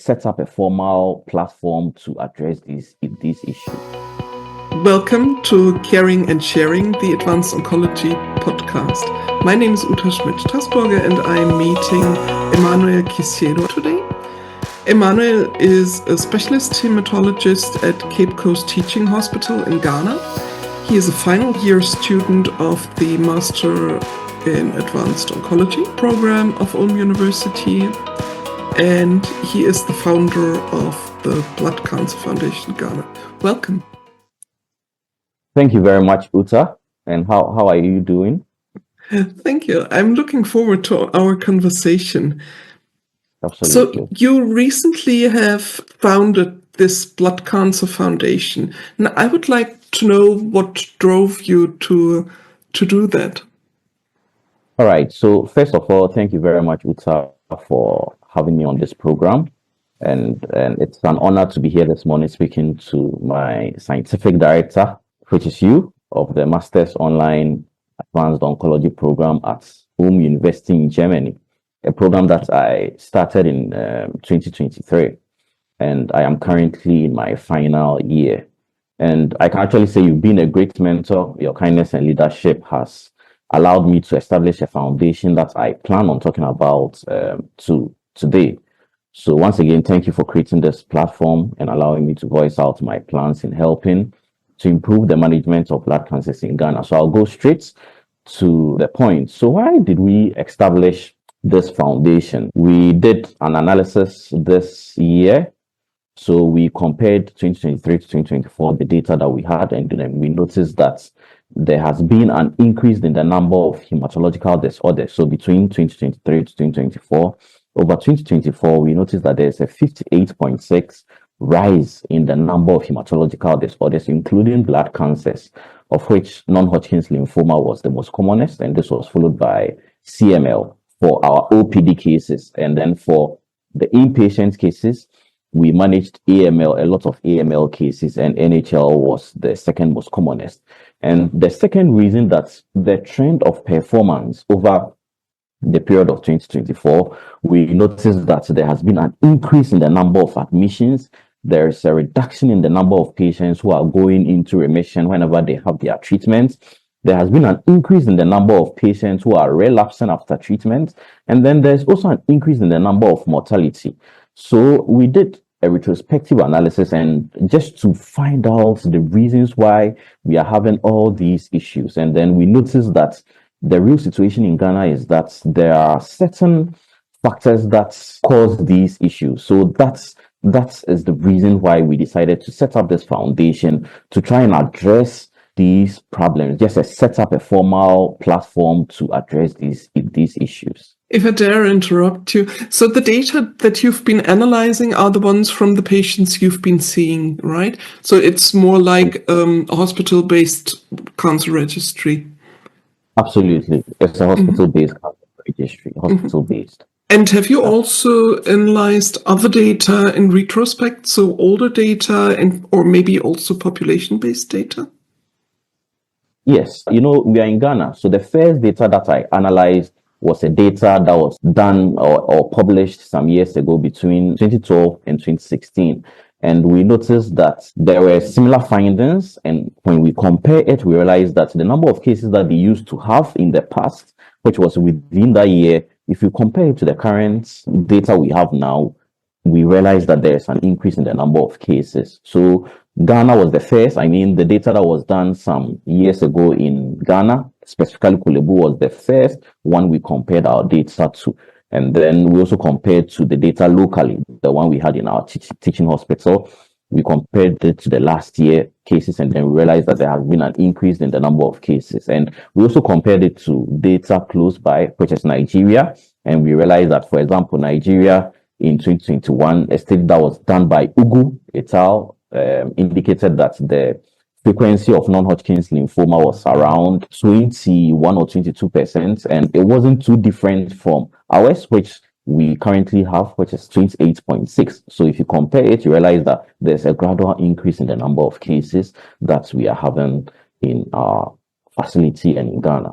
set up a formal platform to address these issues. Welcome to Caring and Sharing, the Advanced Oncology podcast. My name is Uta Schmidt-Straßburger and I'm meeting Emmanuel Kissiedu today. Emmanuel is a specialist hematologist at Cape Coast Teaching Hospital in Ghana. He is a final year student of the Master in Advanced Oncology program of Ulm University, and he is the founder of the Blood Cancer Foundation Ghana. Welcome. Thank you very much, Uta. And how are you doing? Thank you. I'm looking forward to our conversation. Absolutely. So you recently have founded this Blood Cancer Foundation. Now, I would like to know what drove you to do that. All right. So first of all, thank you very much, Uta, for having me on this program. And it's an honor to be here this morning speaking to my scientific director, which is you, of the Master's Online Advanced Oncology program at Ulm University in Germany, a program that I started in 2023. And I am currently in my final year. And I can actually say you've been a great mentor. Your kindness and leadership has allowed me to establish a foundation that I plan on talking about today. So once again, thank you for creating this platform and allowing me to voice out my plans in helping to improve the management of blood cancers in Ghana. So I'll go straight to the point. So why did we establish this foundation? We did an analysis this year. So we compared 2023 to 2024, the data that we had, and then we noticed that there has been an increase in the number of hematological disorders. So between 2023 to 2024, over 2024, we noticed that there's a 58.6 rise in the number of hematological disorders, including blood cancers, of which non-Hodgkin's lymphoma was the most commonest, and this was followed by CML for our OPD cases. And then for the inpatient cases, we managed AML, a lot of AML cases, and NHL was the second most commonest. And the second reason that the trend of performance over the period of 2024, we noticed that there has been an increase in the number of admissions. There is a reduction in the number of patients who are going into remission whenever they have their treatment. There has been an increase in the number of patients who are relapsing after treatment. And then there's also an increase in the number of mortality. So we did a retrospective analysis and just to find out the reasons why we are having all these issues. And then we noticed that the real situation in Ghana is that there are certain factors that cause these issues. So that is the reason why we decided to set up this foundation to try and address these problems, just set up a formal platform to address these issues. If I dare interrupt you, so the data that you've been analyzing are the ones from the patients you've been seeing, right? So it's more like a hospital-based cancer registry. Absolutely. It's a hospital-based cancer registry, hospital-based. And have you also analyzed other data in retrospect, so older data or maybe also population-based data? Yes. We are in Ghana. So the first data that I analyzed was a data that was done or published some years ago between 2012 and 2016. And we noticed that there were similar findings. And when we compare it, we realized that the number of cases that they used to have in the past, which was within that year, if you compare it to the current data we have now, we realize that there's an increase in the number of cases. So Ghana was the first. The data that was done some years ago in Ghana, specifically Kulebu, was the first one we compared our data to. And then we also compared to the data locally, the one we had in our teaching hospital. We compared it to the last year cases, and then we realized that there has been an increase in the number of cases. And we also compared it to data close by, which is Nigeria. And we realized that, for example, Nigeria in 2021, a study that was done by Ugu et al. Indicated that the frequency of non-Hodgkin's lymphoma was around 21 or 22%, and it wasn't too different from ours, which we currently have, which is 28.6. So if you compare it, you realize that there's a gradual increase in the number of cases that we are having in our facility and in Ghana.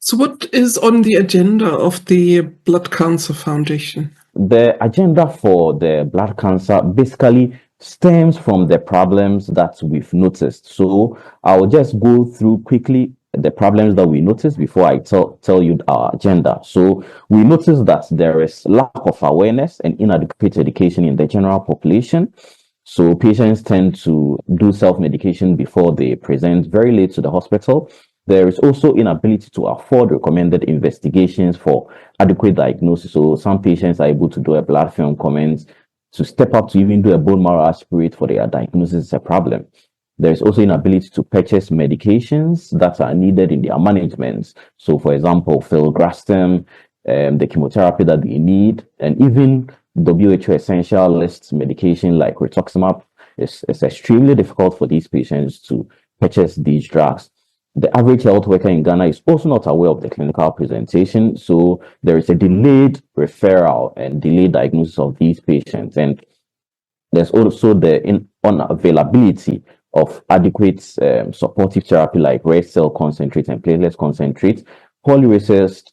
So what is on the agenda of the Blood Cancer Foundation? the agenda for the blood cancer basically stems from the problems that we've noticed. So I'll just go through quickly the problems that we noticed before I tell you our agenda. So we noticed that there is lack of awareness and inadequate education in the general population. So patients tend to do self-medication before they present very late to the hospital. There is also inability to afford recommended investigations for adequate diagnosis. So some patients are able to do a blood film comment. To step up to even do a bone marrow aspirate for their diagnosis is a problem. There is also inability to purchase medications that are needed in their management. So, for example, filgrastim, the chemotherapy that they need, and even WHO essential list medication like rituximab is extremely difficult for these patients to purchase these drugs. The average health worker in Ghana is also not aware of the clinical presentation, so there is a delayed referral and delayed diagnosis of these patients. And there's also the unavailability of adequate supportive therapy like red cell concentrate and platelet concentrate, poorly resourced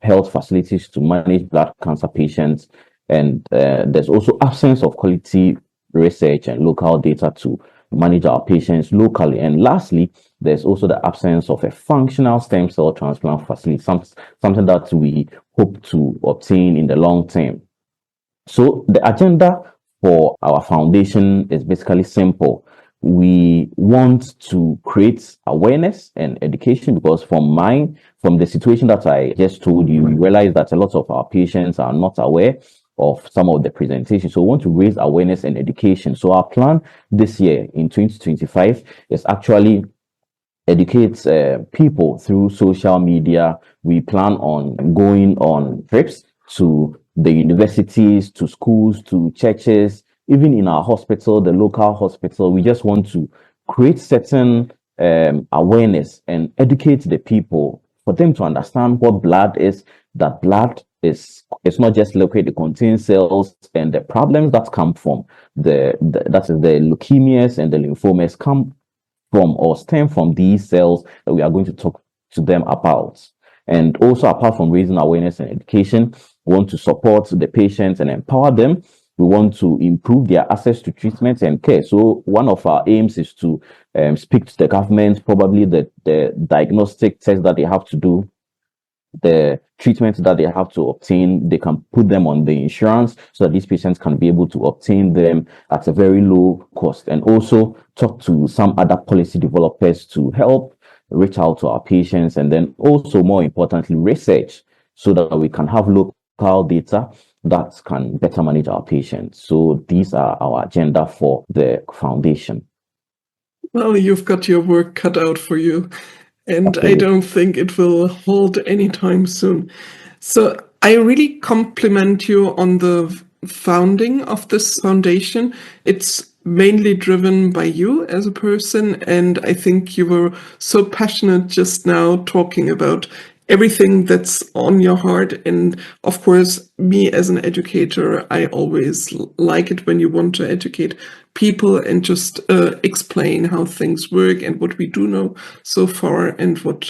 health facilities to manage blood cancer patients, and there's also absence of quality research and local data to manage our patients locally. And lastly, there's also the absence of a functional stem cell transplant facility, something that we hope to obtain in the long term. So the agenda for our foundation is basically simple. We want to create awareness and education because from the situation that I just told you, we realize that a lot of our patients are not aware of some of the presentations. So we want to raise awareness and education. So our plan this year in 2025 is actually educate people through social media. We plan on going on trips to the universities, to schools, to churches, even in our hospital, the local hospital. We just want to create certain awareness and educate the people for them to understand what blood is, that blood is, it's not just liquid, it contains cells, and the problems that come from that is the leukemias and the lymphomas come from or stem from these cells that we are going to talk to them about. And also, apart from raising awareness and education, we want to support the patients and empower them. We want to improve their access to treatment and care. So one of our aims is to speak to the government, probably the diagnostic tests that they have to do, the treatments that they have to obtain, they can put them on the insurance so that these patients can be able to obtain them at a very low cost. And also talk to some other policy developers to help reach out to our patients. And then also, more importantly, research so that we can have local data that can better manage our patients. So these are our agenda for the foundation. Well, you've got your work cut out for you, and Absolutely. I don't think it will hold anytime soon. So I really compliment you on the founding of this foundation. It's mainly driven by you as a person, and I think you were so passionate just now talking about everything that's on your heart. And of course, me as an educator, I always like it when you want to educate people and just explain how things work and what we do know so far and what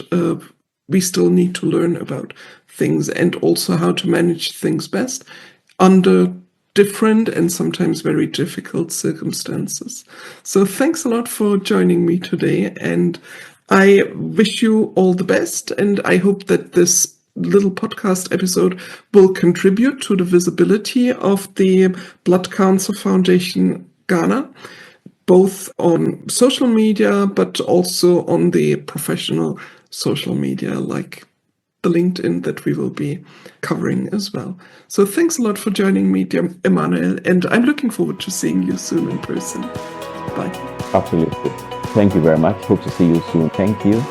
we still need to learn about things, and also how to manage things best under different and sometimes very difficult circumstances. So thanks a lot for joining me today, and I wish you all the best, and I hope that this little podcast episode will contribute to the visibility of the Blood Cancer Foundation Ghana, both on social media, but also on the professional social media like the LinkedIn that we will be covering as well. So thanks a lot for joining me, dear Emmanuel, and I'm looking forward to seeing you soon in person. Bye. Absolutely. Thank you very much. Hope to see you soon. Thank you.